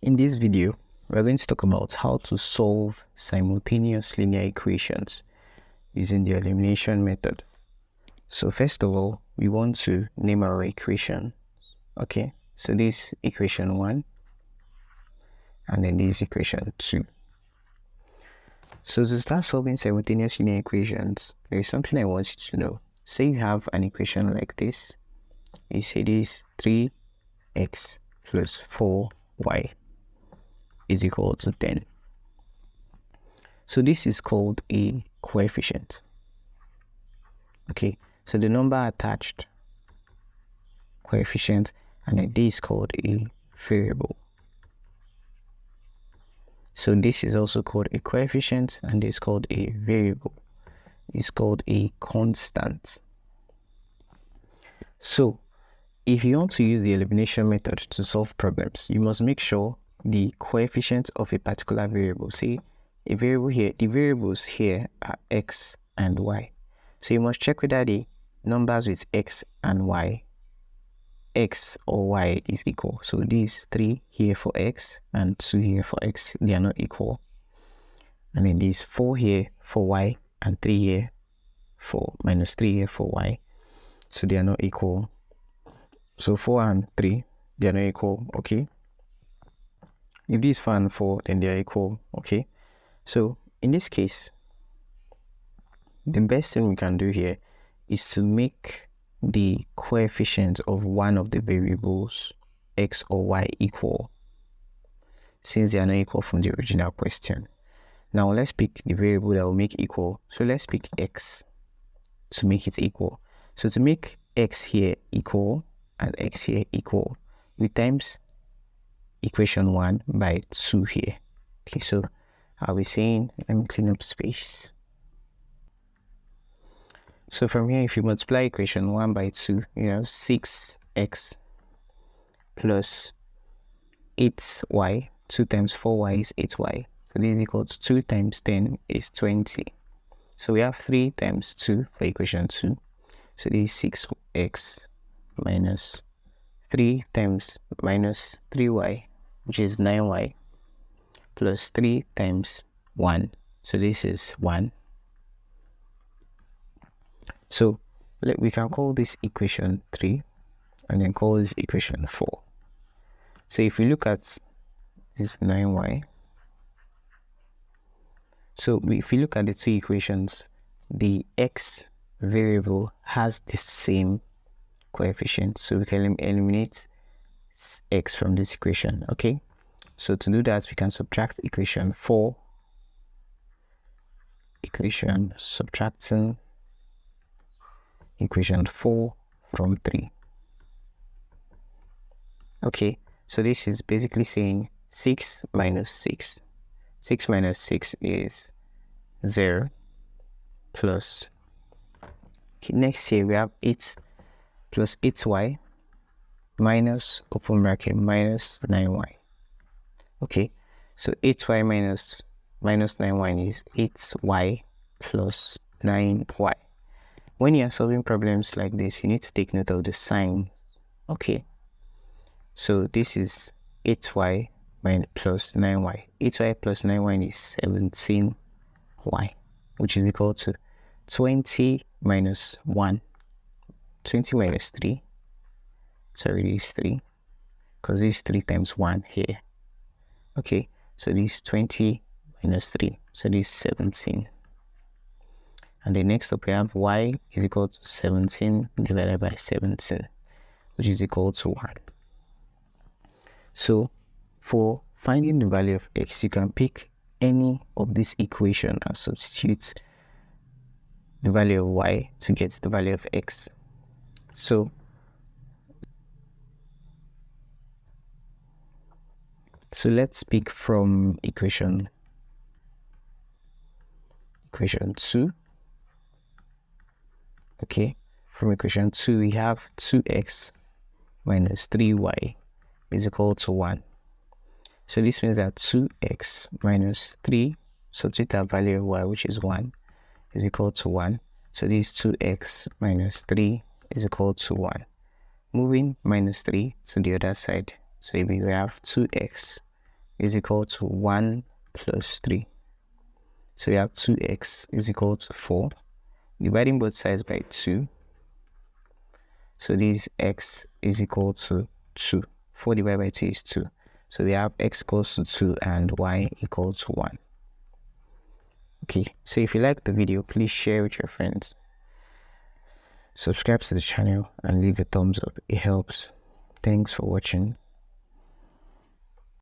In this video, we're going to talk about how to solve simultaneous linear equations using the elimination method. So first of all, we want to name our equation. Okay, so this equation 1 and then this equation 2. So to start solving simultaneous linear equations, there is something I want you to know. Say you have an equation like this. You say this 3x plus 4y is equal to 10. So this is called a coefficient. Okay, so the number attached, coefficient, and then this is called a variable. So this is also called a coefficient, and this is called a variable. It's called a constant. So if you want to use the elimination method to solve problems, you must make sure the coefficient of a particular variable, say a variable here, the variables here are x and y. So you must check whether the numbers with x and y, x or y is equal. So these 3 here for x and 2 here for x, they are not equal. And then these 4 here for y and 3 here for minus 3 here for y, so they are not equal. So 4 and 3, they are not equal, okay? If these 4 and 4, then they are equal, okay? So in this case, the best thing we can do here is to make the coefficient of one of the variables, x or y, equal, since they are not equal from the original question. Now let's pick the variable that will make equal. So let's pick x to make it equal. So to make x here equal and x here equal, we times equation 1 by 2 here. Okay, so I'll be saying, let me clean up space. So from here, if you multiply equation 1 by 2, you have 6x plus 8y. 2 times 4y is 8y. So this is equal to 2 times 10 is 20. So we have 3 times 2 for equation 2. So this is 6x minus 3 times minus 3y, which is 9y, plus 3 times 1. So this is 1. So we can call this equation 3 and then call this equation 4. So if we look at this 9y, so if we look at the two equations, the x variable has the same coefficient, so we can eliminate x from this equation. Okay, so to do that, we can subtract equation 4, subtracting equation 4 from 3. Okay, so this is basically saying 6 minus 6. 6 minus 6 is 0 plus, next here we have 8 plus 8y minus, open bracket, minus 9y. Okay, so 8y minus 9y is 8y plus 9y. When you are solving problems like this, you need to take note of the signs. Okay, so this is 8y plus 9y. 8y plus 9y is 17y, which is equal to 20 minus 1. 20 minus 3. Sorry, this is 3, because this is 3 times 1 here. Okay, so this is 20 minus 3. So this is 17. And then next up we have y is equal to 17 divided by 17, which is equal to 1. So for finding the value of x, you can pick any of this equation and substitute the value of y to get the value of x. So let's pick from equation 2. Okay, from equation 2 we have 2x minus 3y is equal to 1. So this means that 2x minus 3, substitute our value of y, which is 1, is equal to 1. So this 2x minus 3 is equal to 1. moving minus 3 to the other side. So we have 2x is equal to 1 plus 3. So we have 2x is equal to 4. Dividing both sides by 2. So this x is equal to 2. 4 divided by 2 is 2. So we have x equals to 2 and y equal to 1. Okay, so if you like the video, please share with your friends. Subscribe to the channel and leave a thumbs up. It helps. Thanks for watching.